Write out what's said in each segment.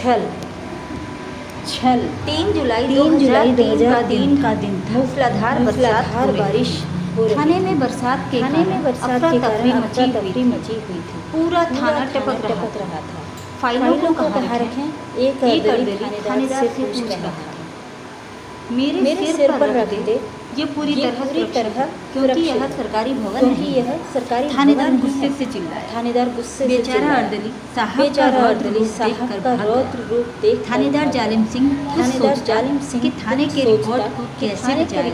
छल छल 3 जुलाई 3 जुलाई 2003 का दिन था। मूसलाधार बारिश हो रही थाने थी। में बरसात के थाने में बरसात के कारण मची अफरा-तफरी हुई मची हुई थी। पूरा थाना टपक रहा था। फाइलों को कहाँ रखें? एक अर्दली थानेदार से पूछ रहा था। मेरे सिर पर रख दे। ये पूरी तरह सुरक्षित क्योंकि यह सरकारी भवन नहीं। यह सरकारी थानेदार भवन गुस्से नहीं है। से चिल्लाया। थानेदार गुस्से से बेचारा चिल्लाया। अर्दली साहब बेचारा का अर्दली साहब का रौद्र रूप देख थानेदार जालिम सिंह थानेदार जालिम सिंह कि थाने के रिकॉर्ड को कैसे बचाया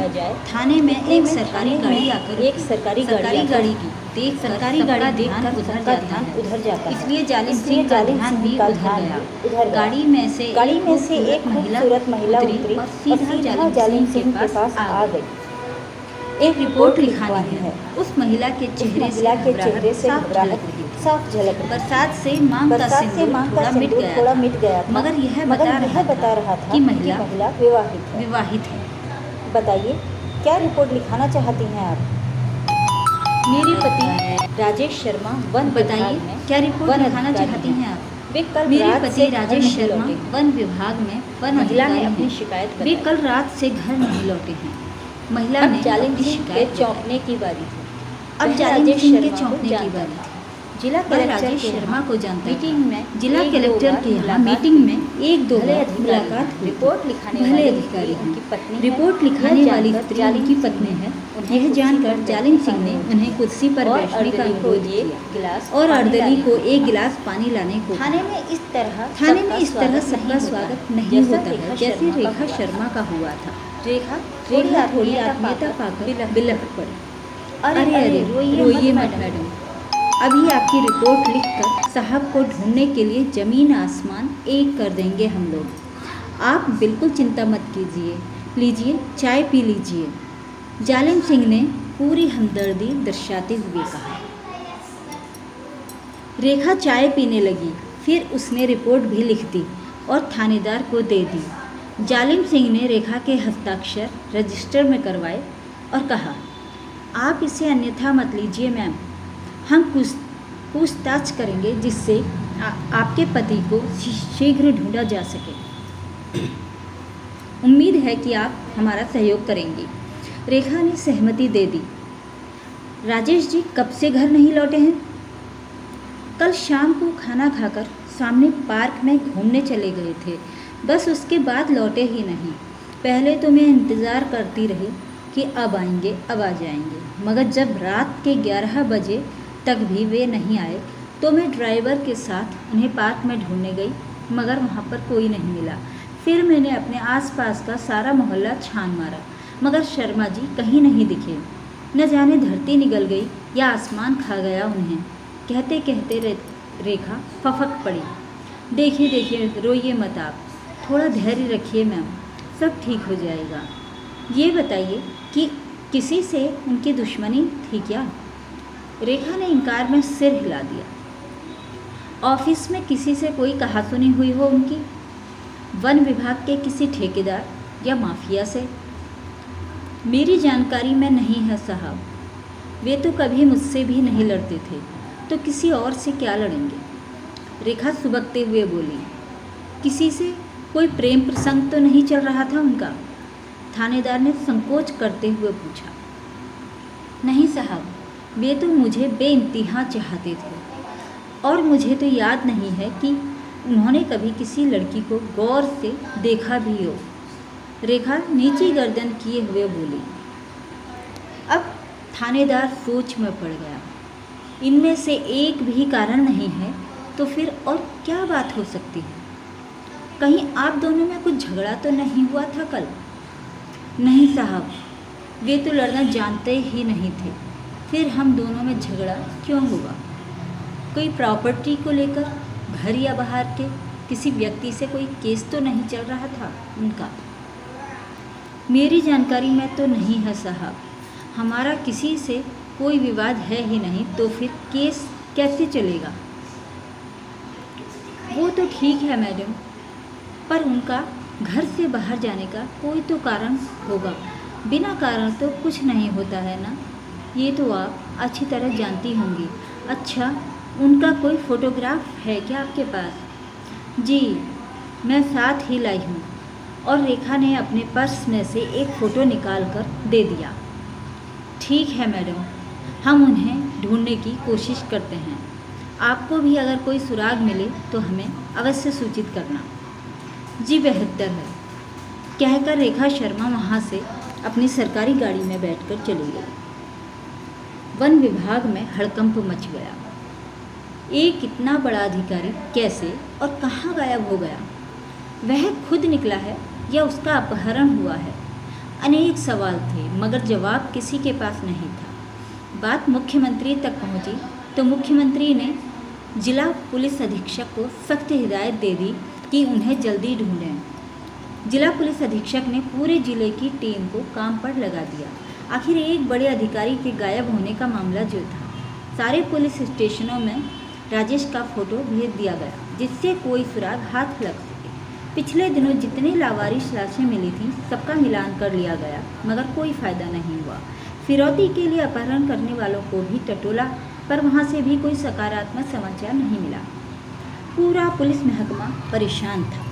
जाए। थाने में एक सरकारी गाड़ी आकर एक सरकारी गाड़ी की सरकारी गाड़ी देखकर उधर जाता है। इसलिए जालिम सिंह का ध्यान भी उधर गया। गाड़ी में से एक खूबसूरत महिला उतरी और और सीधा जालिम सिंह के पास आ गई। एक रिपोर्ट लिखवानी है। उस महिला के चेहरे से घबराहट साफ झलक रही। बरसात से मांग का सिंदूर थोड़ा मिट गया था। मगर यह बता रहा था कि महिला विवाहित है। बताइए, क्या रिपोर्ट लिखाना चाहती हैं आप? मेरे पति राजेश शर्मा वन बताइए, क्या रिपोर्ट लिखाना चाहती हैं आप? मेरे पति राजेश शर्मा वन विभाग में महिला ने अपनी शिकायत वे कल रात से घर नहीं लौटे हैं। महिला ने जालिम सिंह के चौंकने की बारी थी। अब जालिम सिंह के चौंकने की बारी थी। जिला राजेश शर्मा को जानता मीटिंग में जिला कलेक्टर के यहाँ मीटिंग में एक दो मुलाकात हुई। रिपोर्ट लिखाने भले वाली अधिकारी उनकी पत्नी रिपोर्ट लिखाने वाली स्त्री उनकी पत्नी है। यह जानकर जालिम सिंह ने उन्हें कुर्सी पर बैठने का अनुरोध किया और अर्दली को एक गिलास पानी लाने को। थाने में इस तरह सबका स्वागत नहीं होता है जैसे रेखा शर्मा का हुआ था। रेखा थोड़ी आत्मीयता पाकर बिलख पड़ी। अरे रोइए मत मैडम, अभी आपकी रिपोर्ट लिखकर साहब को ढूंढने के लिए ज़मीन आसमान एक कर देंगे हम लोग। आप बिल्कुल चिंता मत कीजिए। लीजिए, चाय पी लीजिए, जालिम सिंह ने पूरी हमदर्दी दर्शाते हुए कहा। रेखा चाय पीने लगी। फिर उसने रिपोर्ट भी लिख दी और थानेदार को दे दी। जालिम सिंह ने रेखा के हस्ताक्षर रजिस्टर में करवाए और कहा, आप इसे अन्यथा मत लीजिए मैम, हम पूछताछ करेंगे जिससे आपके पति को शीघ्र ढूंढा जा सके। उम्मीद है कि आप हमारा सहयोग करेंगी। रेखा ने सहमति दे दी। राजेश जी कब से घर नहीं लौटे हैं? कल शाम को खाना खाकर सामने पार्क में घूमने चले गए थे, बस उसके बाद लौटे ही नहीं। पहले तो मैं इंतज़ार करती रही कि अब आएंगे, अब आ जाएंगे, मगर जब रात के 11 बजे तक भी वे नहीं आए तो मैं ड्राइवर के साथ उन्हें पार्क में ढूंढने गई, मगर वहाँ पर कोई नहीं मिला। फिर मैंने अपने आसपास का सारा मोहल्ला छान मारा, मगर शर्मा जी कहीं नहीं दिखे। न जाने धरती निगल गई या आसमान खा गया उन्हें। कहते कहते रेखा फफक पड़ी। देखिए, रोइए मत आप, थोड़ा धैर्य रखिए मैम, सब ठीक हो जाएगा। ये बताइए कि किसी से उनकी दुश्मनी थी क्या? रेखा ने इनकार में सिर हिला दिया। ऑफिस में किसी से कोई कहासुनी हुई हो उनकी? वन विभाग के किसी ठेकेदार या माफिया से? मेरी जानकारी में नहीं है साहब, वे तो कभी मुझसे भी नहीं लड़ते थे, तो किसी और से क्या लड़ेंगे? रेखा सुबकते हुए बोली। किसी से कोई प्रेम प्रसंग तो नहीं चल रहा था उनका? थानेदार ने संकोच करते हुए पूछा। नहीं साहब, वे तो मुझे बेइंतहा चाहते थे और मुझे तो याद नहीं है कि उन्होंने कभी किसी लड़की को गौर से देखा भी हो। रेखा नीची गर्दन किए हुए बोली। अब थानेदार सोच में पड़ गया। इनमें से एक भी कारण नहीं है तो फिर और क्या बात हो सकती है? कहीं आप दोनों में कुछ झगड़ा तो नहीं हुआ था कल? नहीं साहब, वे तो लड़ना जानते ही नहीं थे, फिर हम दोनों में झगड़ा क्यों होगा? कोई प्रॉपर्टी को लेकर, घर या बाहर के किसी व्यक्ति से कोई केस तो नहीं चल रहा था उनका? मेरी जानकारी में तो नहीं है साहब, हमारा किसी से कोई विवाद है ही नहीं, तो फिर केस कैसे चलेगा? वो तो ठीक है मैडम, पर उनका घर से बाहर जाने का कोई तो कारण होगा, बिना कारण तो कुछ नहीं होता है ना, ये तो आप अच्छी तरह जानती होंगी। अच्छा, उनका कोई फ़ोटोग्राफ है क्या आपके पास? जी, मैं साथ ही लाई हूँ। और रेखा ने अपने पर्स में से एक फ़ोटो निकाल कर दे दिया। ठीक है मैडम, हम उन्हें ढूंढने की कोशिश करते हैं। आपको भी अगर कोई सुराग मिले तो हमें अवश्य सूचित करना। जी बेहतर है, कहकर रेखा शर्मा वहाँ से अपनी सरकारी गाड़ी में बैठकर चली गई। वन विभाग में हड़कंप मच गया। एक इतना बड़ा अधिकारी कैसे और कहाँ गायब हो गया? वह खुद निकला है या उसका अपहरण हुआ है? अनेक सवाल थे मगर जवाब किसी के पास नहीं था। बात मुख्यमंत्री तक पहुंची तो मुख्यमंत्री ने जिला पुलिस अधीक्षक को सख्त हिदायत दे दी कि उन्हें जल्दी ढूंढें। जिला पुलिस अधीक्षक ने पूरे जिले की टीम को काम पर लगा दिया। आखिर एक बड़े अधिकारी के गायब होने का मामला जो था, सारे पुलिस स्टेशनों में राजेश का फोटो भेज दिया गया जिससे कोई सुराग हाथ लग सके। पिछले दिनों जितने लावारिश लाशें मिली थीं सबका मिलान कर लिया गया मगर कोई फ़ायदा नहीं हुआ। फिरौती के लिए अपहरण करने वालों को भी टटोला पर वहाँ से भी कोई सकारात्मक समाचार नहीं मिला। पूरा पुलिस महकमा परेशान था।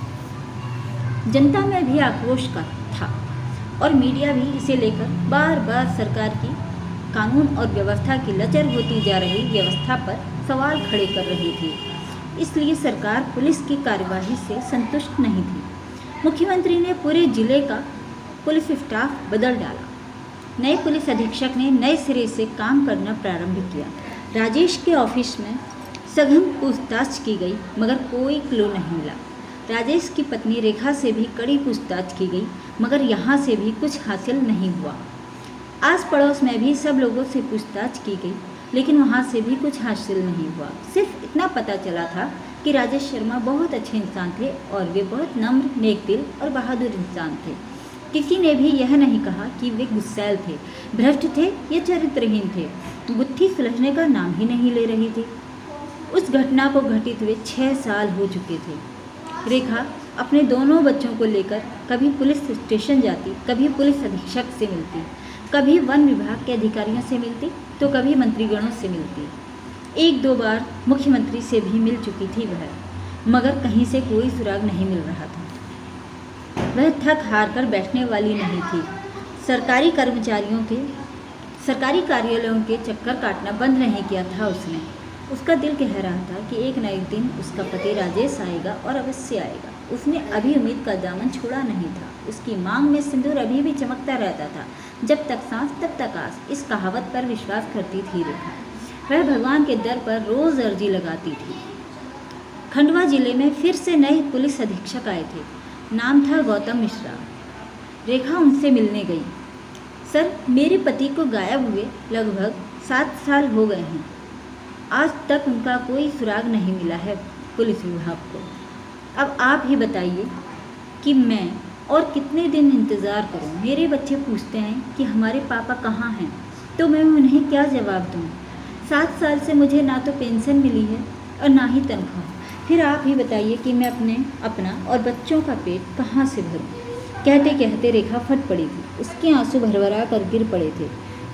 जनता में भी आक्रोश का था और मीडिया भी इसे लेकर बार बार सरकार की कानून और व्यवस्था की लचर होती जा रही व्यवस्था पर सवाल खड़े कर रही थी। इसलिए सरकार पुलिस की कार्यवाही से संतुष्ट नहीं थी। मुख्यमंत्री ने पूरे जिले का पुलिस स्टाफ बदल डाला। नए पुलिस अधीक्षक ने नए सिरे से काम करना प्रारंभ किया। राजेश के ऑफिस में सघन पूछताछ की गई मगर कोई क्लू नहीं मिला। राजेश की पत्नी रेखा से भी कड़ी पूछताछ की गई मगर यहाँ से भी कुछ हासिल नहीं हुआ। आस पड़ोस में भी सब लोगों से पूछताछ की गई लेकिन वहाँ से भी कुछ हासिल नहीं हुआ। सिर्फ इतना पता चला था कि राजेश शर्मा बहुत अच्छे इंसान थे और वे बहुत नम्र, नेक दिल और बहादुर इंसान थे। किसी ने भी यह नहीं कहा कि वे गुस्सैल थे, भ्रष्ट थे या चरित्रहीन थे। गुत्थी सुलझने का नाम ही नहीं ले रही थी। उस घटना को घटित हुए 6 साल हो चुके थे। रेखा अपने दोनों बच्चों को लेकर कभी पुलिस स्टेशन जाती, कभी पुलिस अधीक्षक से मिलती, कभी वन विभाग के अधिकारियों से मिलती तो कभी मंत्रीगणों से मिलती। 1-2 बार मुख्यमंत्री से भी मिल चुकी थी वह, मगर कहीं से कोई सुराग नहीं मिल रहा था। वह थक हार कर बैठने वाली नहीं थी। सरकारी कार्यालयों के चक्कर काटना बंद नहीं किया था उसने। उसका दिल कह रहा था कि एक न एक दिन उसका पति राजेश आएगा और अवश्य आएगा। उसने अभी उम्मीद का दामन छोड़ा नहीं था। उसकी मांग में सिंदूर अभी भी चमकता रहता था। जब तक सांस तब तक आस, इस कहावत पर विश्वास करती थी रेखा। वह भगवान के दर पर रोज़ अर्जी लगाती थी। खंडवा जिले में फिर से नए पुलिस अधीक्षक आए थे। नाम था गौतम मिश्रा। रेखा उनसे मिलने गई। सर, मेरे पति को गायब हुए लगभग 7 साल हो गए हैं। आज तक उनका कोई सुराग नहीं मिला है पुलिस विभाग को। अब आप ही बताइए कि मैं और कितने दिन इंतज़ार करूं? मेरे बच्चे पूछते हैं कि हमारे पापा कहाँ हैं, तो मैं उन्हें क्या जवाब दूं? 7 साल से मुझे ना तो पेंशन मिली है और ना ही तनख्वाह। फिर आप ही बताइए कि मैं अपना और बच्चों का पेट कहाँ से भरूं? कहते कहते रेखा फट पड़ी थी। उसके आंसू भरभरा कर गिर पड़े थे।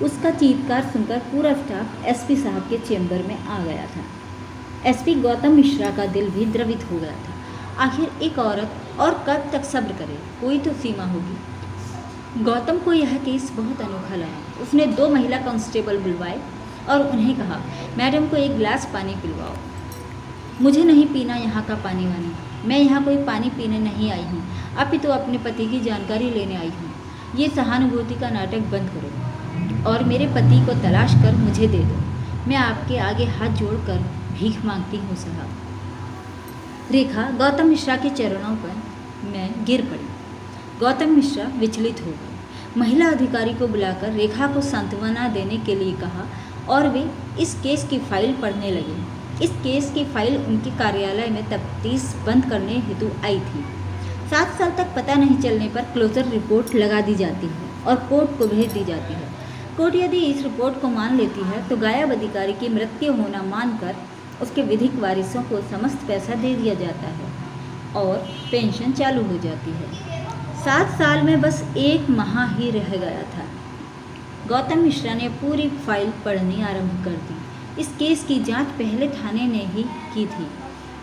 उसका चीत्कार सुनकर पूरा स्टाफ एसपी साहब के चेंबर में आ गया था। एसपी गौतम मिश्रा का दिल भी द्रवित हो गया था। आखिर एक औरत और कब तक सब्र करे? कोई तो सीमा होगी। गौतम को यह केस बहुत अनोखा लगा। उसने 2 महिला कांस्टेबल बुलवाए और उन्हें कहा, मैडम को एक गिलास पानी पिलवाओ। मुझे नहीं पीना यहाँ का पानी वानी। मैं यहाँ कोई पानी पीने नहीं आई हूँ, अपितु तो अपने पति की जानकारी लेने आई हूँ। ये सहानुभूति का नाटक बंद करो और मेरे पति को तलाश कर मुझे दे दो। मैं आपके आगे हाथ जोड़कर भीख मांगती हूँ साहब। रेखा गौतम मिश्रा के चरणों पर मैं गिर पड़ी। गौतम मिश्रा विचलित हो गए। महिला अधिकारी को बुलाकर रेखा को सांत्वना देने के लिए कहा और वे इस केस की फाइल पढ़ने लगे। इस केस की फाइल उनके कार्यालय में तफ्तीश बंद करने हेतु आई थी। 7 साल तक पता नहीं चलने पर क्लोजर रिपोर्ट लगा दी जाती है और कोर्ट को भेज दी जाती है। कोर्ट यदि इस रिपोर्ट को मान लेती है तो गायब अधिकारी की मृत्यु होना मानकर उसके विधिक वारिसों को समस्त पैसा दे दिया जाता है और पेंशन चालू हो जाती है। 7 साल में बस 1 माह ही रह गया था। गौतम मिश्रा ने पूरी फाइल पढ़नी आरंभ कर दी। इस केस की जांच पहले थाने ने ही की थी।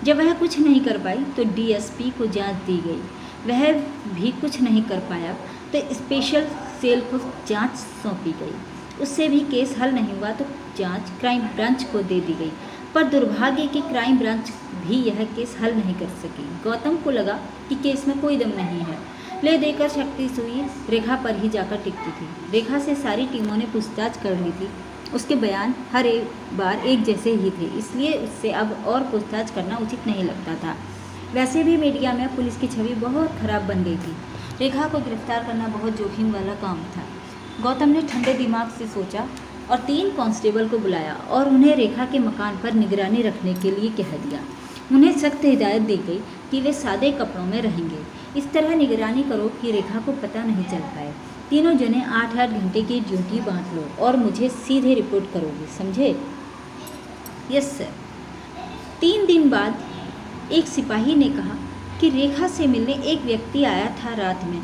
जब वह कुछ नहीं कर पाई तो डीएसपी को जांच दी गई। वह भी कुछ नहीं कर पाया तो स्पेशल सेल को जांच सौंपी गई। उससे भी केस हल नहीं हुआ तो जांच क्राइम ब्रांच को दे दी गई, पर दुर्भाग्य कि क्राइम ब्रांच भी यह केस हल नहीं कर सकी। गौतम को लगा कि केस में कोई दम नहीं है। ले देकर शक्ति सुई रेखा पर ही जाकर टिकती थी। रेखा से सारी टीमों ने पूछताछ कर ली थी। उसके बयान हर एक बार एक जैसे ही थे, इसलिए उससे अब और पूछताछ करना उचित नहीं लगता था। वैसे भी मीडिया में पुलिस की छवि बहुत खराब बन गई थी। रेखा को गिरफ्तार करना बहुत जोखिम वाला काम था। गौतम ने ठंडे दिमाग से सोचा और 3 कांस्टेबल को बुलाया और उन्हें रेखा के मकान पर निगरानी रखने के लिए कह दिया। उन्हें सख्त हिदायत दी गई कि वे सादे कपड़ों में रहेंगे। इस तरह निगरानी करो कि रेखा को पता नहीं चल पाए। तीनों जने 8-8 घंटे की ड्यूटी बांट लो और मुझे सीधे रिपोर्ट करोगे, समझे? Yes sir. 3 दिन बाद एक सिपाही ने कहा कि रेखा से मिलने एक व्यक्ति आया था रात में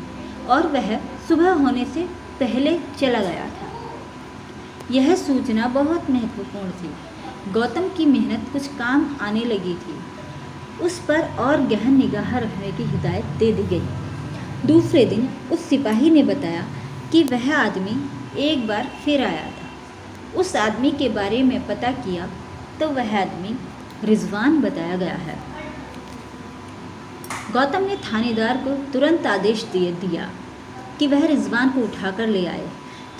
और वह सुबह होने से पहले चला गया था। यह सूचना बहुत महत्वपूर्ण थी। गौतम की मेहनत कुछ काम आने लगी थी। उस पर और गहन निगाह रखने की हिदायत दे दी गई। दूसरे दिन उस सिपाही ने बताया कि वह आदमी एक बार फिर आया था। उस आदमी के बारे में पता किया तो वह आदमी रिजवान बताया गया है। गौतम ने थानेदार को तुरंत आदेश दिया कि वह रिजवान को उठाकर ले आए।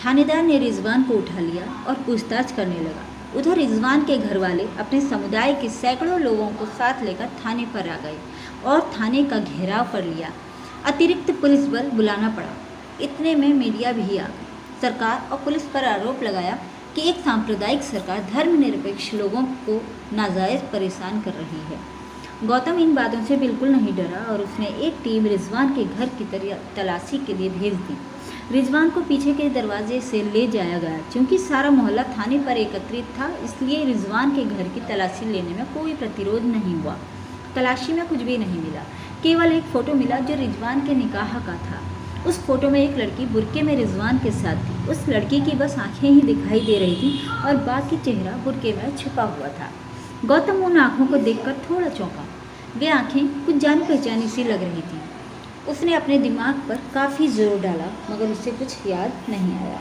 थानेदार ने रिजवान को उठा लिया और पूछताछ करने लगा। उधर रिजवान के घर वाले अपने समुदाय के सैकड़ों लोगों को साथ लेकर थाने पर आ गए और थाने का घेराव कर लिया। अतिरिक्त पुलिस बल बुलाना पड़ा। इतने में मीडिया भी आ गई। सरकार और पुलिस पर आरोप लगाया कि एक सांप्रदायिक सरकार धर्मनिरपेक्ष लोगों को नाजायज़ परेशान कर रही है। गौतम इन बातों से बिल्कुल नहीं डरा और उसने एक टीम रिजवान के घर की तलाशी के लिए भेज दी। रिजवान को पीछे के दरवाजे से ले जाया गया। क्योंकि सारा मोहल्ला थाने पर एकत्रित था, इसलिए रिजवान के घर की तलाशी लेने में कोई प्रतिरोध नहीं हुआ। तलाशी में कुछ भी नहीं मिला, केवल एक फ़ोटो मिला जो रिजवान के निकाह का था। उस फोटो में एक लड़की बुर्के में रिजवान के साथ थी। उस लड़की की बस आंखें ही दिखाई दे रही थी और बाकी चेहरा बुर्के में छुपा हुआ था। गौतम उन आँखों को देखकर थोड़ा चौंका। वे आँखें कुछ जानी पहचानी सी लग रही थी। उसने अपने दिमाग पर काफ़ी जोर डाला मगर उसे कुछ याद नहीं आया।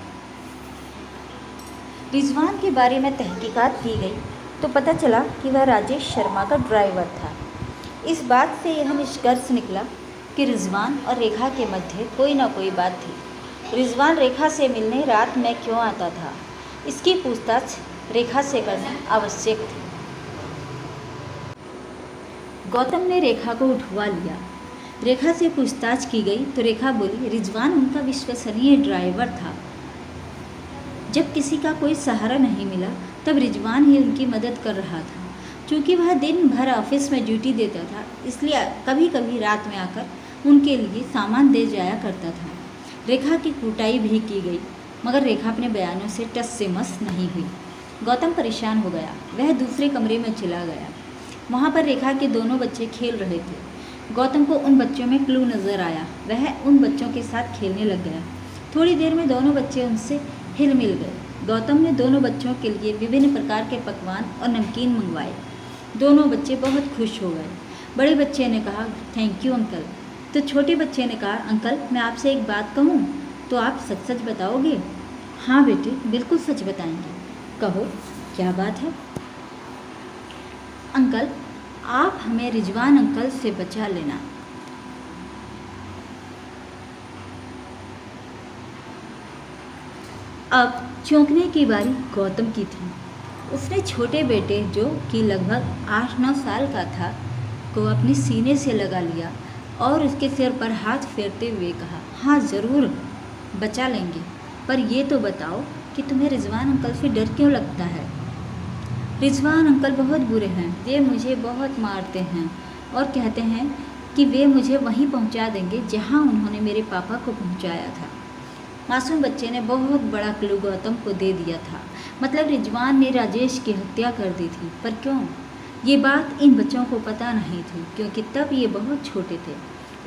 रिजवान के बारे में तहकीकात की गई तो पता चला कि वह राजेश शर्मा का ड्राइवर था। इस बात से यह निष्कर्ष निकला कि रिजवान और रेखा के मध्य कोई ना कोई बात थी। रिजवान रेखा से मिलने रात में क्यों आता था, इसकी पूछताछ रेखा से करना आवश्यक थी। गौतम ने रेखा को उठवा लिया। रेखा से पूछताछ की गई तो रेखा बोली, रिजवान उनका विश्वसनीय ड्राइवर था। जब किसी का कोई सहारा नहीं मिला तब रिजवान ही उनकी मदद कर रहा था। क्योंकि वह दिन भर ऑफिस में ड्यूटी देता था, इसलिए कभी कभी रात में आकर उनके लिए सामान दे जाया करता था। रेखा की कुटाई भी की गई मगर रेखा अपने बयानों से टस से मस नहीं हुई। गौतम परेशान हो गया। वह दूसरे कमरे में चला गया। वहाँ पर रेखा के दोनों बच्चे खेल रहे थे। गौतम को उन बच्चों में क्लू नज़र आया। वह उन बच्चों के साथ खेलने लग गया। थोड़ी देर में दोनों बच्चे उनसे हिल मिल गए। गौतम ने दोनों बच्चों के लिए विभिन्न प्रकार के पकवान और नमकीन मंगवाए। दोनों बच्चे बहुत खुश हो गए। बड़े बच्चे ने कहा, थैंक यू अंकल। तो छोटे बच्चे ने कहा, अंकल मैं आपसे एक बात कहूँ तो आप सच सच बताओगे? हाँ बेटे, बिल्कुल सच बताएंगे। कहो, क्या बात है? अंकल, आप हमें रिजवान अंकल से बचा लेना। अब चौंकने की बारी गौतम की थी। उसने छोटे बेटे, जो कि लगभग 8-9 साल का था, को अपने सीने से लगा लिया और उसके सिर पर हाथ फेरते हुए कहा, हाँ ज़रूर बचा लेंगे, पर ये तो बताओ कि तुम्हें रिजवान अंकल से डर क्यों लगता है? रिजवान अंकल बहुत बुरे हैं। वे मुझे बहुत मारते हैं और कहते हैं कि वे मुझे वहीं पहुंचा देंगे जहां उन्होंने मेरे पापा को पहुंचाया था। मासूम बच्चे ने बहुत बड़ा क्लू गौतम को दे दिया था। मतलब रिजवान ने राजेश की हत्या कर दी थी। पर क्यों? ये बात इन बच्चों को पता नहीं थी क्योंकि तब ये बहुत छोटे थे।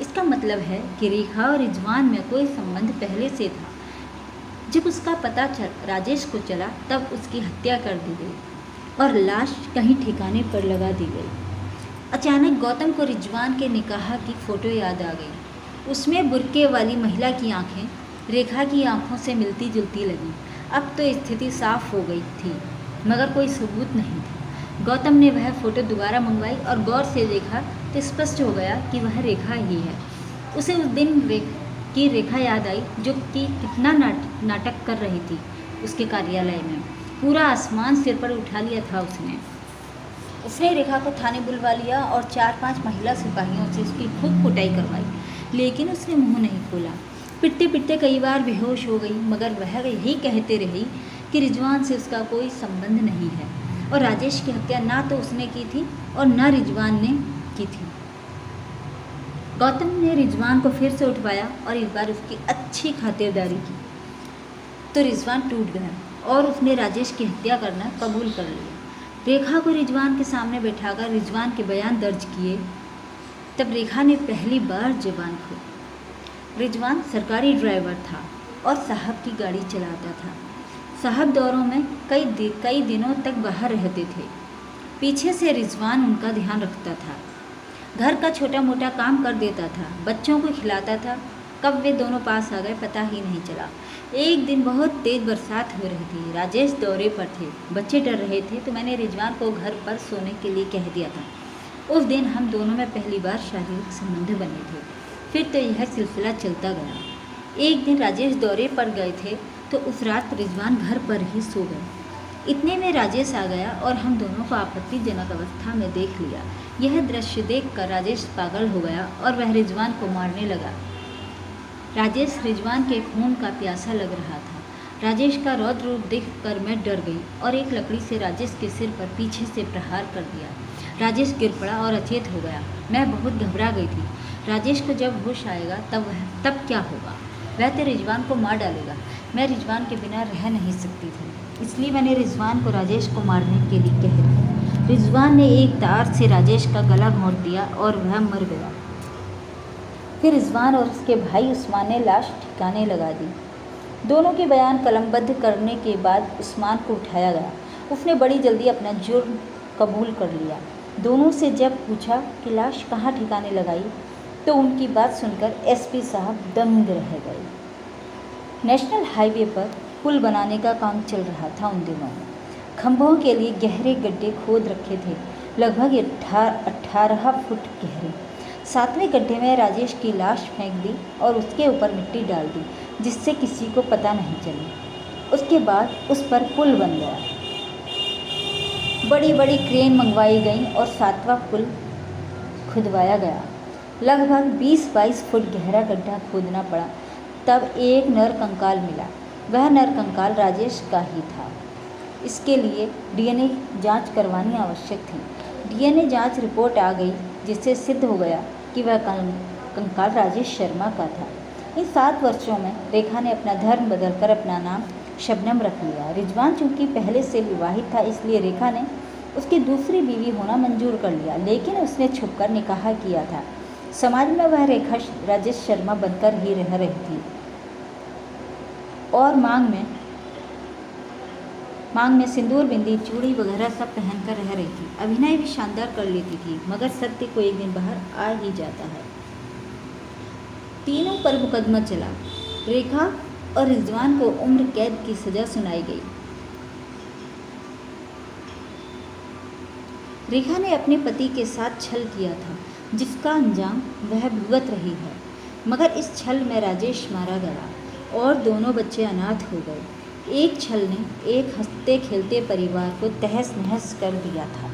इसका मतलब है कि रेखा और रिजवान में कोई संबंध पहले से था। जब उसका पता राजेश को चला तब उसकी हत्या कर दी गई और लाश कहीं ठिकाने पर लगा दी गई। अचानक गौतम को रिजवान के निकाह की फ़ोटो याद आ गई। उसमें बुर्के वाली महिला की आंखें रेखा की आंखों से मिलती जुलती लगी। अब तो स्थिति साफ हो गई थी, मगर कोई सबूत नहीं था। गौतम ने वह फ़ोटो दोबारा मंगवाई और गौर से देखा तो स्पष्ट हो गया कि वह रेखा ही है। उसे उस दिन की रेखा याद आई जो कि कितना नाटक कर रही थी उसके कार्यालय में। पूरा आसमान सिर पर उठा लिया था उसने रेखा को थाने बुलवा लिया और 4-5 महिला सिपाहियों से उसकी खूब कुटाई करवाई, लेकिन उसने मुंह नहीं खोला। पिटते पिटते कई बार बेहोश हो गई, मगर वह यही कहते रही कि रिजवान से उसका कोई संबंध नहीं है और राजेश की हत्या ना तो उसने की थी और ना रिजवान ने की थी। गौतम ने रिजवान को फिर से उठवाया और इस बार उसकी अच्छी खातिरदारी की तो रिजवान टूट गया और उसने राजेश की हत्या करना कबूल कर लिया। रेखा को रिजवान के सामने बैठाकर रिजवान के बयान दर्ज किए। तब रेखा ने पहली बार जुबान खोली। रिजवान सरकारी ड्राइवर था और साहब की गाड़ी चलाता था। साहब दौरों में कई दिनों तक बाहर रहते थे। पीछे से रिजवान उनका ध्यान रखता था, घर का छोटा मोटा काम कर देता था, बच्चों को खिलाता था। कब वे दोनों पास आ गए पता ही नहीं चला। एक दिन बहुत तेज़ बरसात हो रही थी। राजेश दौरे पर थे, बच्चे डर रहे थे, तो मैंने रिजवान को घर पर सोने के लिए कह दिया था। उस दिन हम दोनों में पहली बार शारीरिक संबंध बने थे। फिर तो यह सिलसिला चलता गया। एक दिन राजेश दौरे पर गए थे तो उस रात रिजवान घर पर ही सो गए। इतने में राजेश आ गया और हम दोनों को आपत्तिजनक अवस्था में देख लिया। यह दृश्य देखकर राजेश पागल हो गया और वह रिजवान को मारने लगा। राजेश रिजवान के खून का प्यासा लग रहा था। राजेश का रौद्र रूप देखकर मैं डर गई और एक लकड़ी से राजेश के सिर पर पीछे से प्रहार कर दिया। राजेश गिर पड़ा और अचेत हो गया। मैं बहुत घबरा गई थी। राजेश को जब होश आएगा तब क्या होगा? वह तो रिजवान को मार डालेगा। मैं रिजवान के बिना रह नहीं सकती थी, इसलिए मैंने रिजवान को राजेश को मारने के लिए कह दिया। रिजवान ने एक तार से राजेश का गला घोंट दिया और वह मर गया। फिर रिजवान और उसके भाई उस्मान ने लाश ठिकाने लगा दी। दोनों के बयान कलमबद्ध करने के बाद उस्मान को उठाया गया। उसने बड़ी जल्दी अपना जुर्म कबूल कर लिया। दोनों से जब पूछा कि लाश कहाँ ठिकाने लगाई तो उनकी बात सुनकर एसपी साहब दंग रह गए। नेशनल हाईवे पर पुल बनाने का काम चल रहा था उन दिनों। खंभों के लिए गहरे गड्ढे खोद रखे थे, लगभग 18 फुट गहरे। 7वें गड्ढे में राजेश की लाश फेंक दी और उसके ऊपर मिट्टी डाल दी, जिससे किसी को पता नहीं चले। उसके बाद उस पर पुल बन गया। बड़ी बड़ी क्रेन मंगवाई गई और 7वां पुल खुदवाया गया। लगभग 20-22 फुट गहरा गड्ढा खोदना पड़ा, तब एक नर कंकाल मिला। वह नर कंकाल राजेश का ही था। इसके लिए डीएनए जांच करवानी आवश्यक थी। डीएनए जांच रिपोर्ट आ गई, जिससे सिद्ध हो गया कि वह कंकाल राजेश शर्मा का था। इन 7 वर्षों में रेखा ने अपना धर्म बदलकर अपना नाम शबनम रख लिया। रिजवान चूंकि पहले से विवाहित था, इसलिए रेखा ने उसकी दूसरी बीवी होना मंजूर कर लिया, लेकिन उसने छुपकर निकाह किया था। समाज में वह रेखा राजेश शर्मा बनकर ही रह रही थी और मांग में सिंदूर, बिंदी, चूड़ी वगैरह सब पहनकर रह रही थी। अभिनय भी शानदार कर लेती थी, मगर सत्य को एक दिन बाहर आ ही जाता है। तीनों पर मुकदमा चला। रेखा और रिजवान को उम्र कैद की सजा सुनाई गई। रेखा ने अपने पति के साथ छल किया था, जिसका अंजाम वह भुगत रही है, मगर इस छल में राजेश मारा गया और दोनों बच्चे अनाथ हो गए। एक छल ने एक हंसते खेलते परिवार को तहस नहस कर दिया था।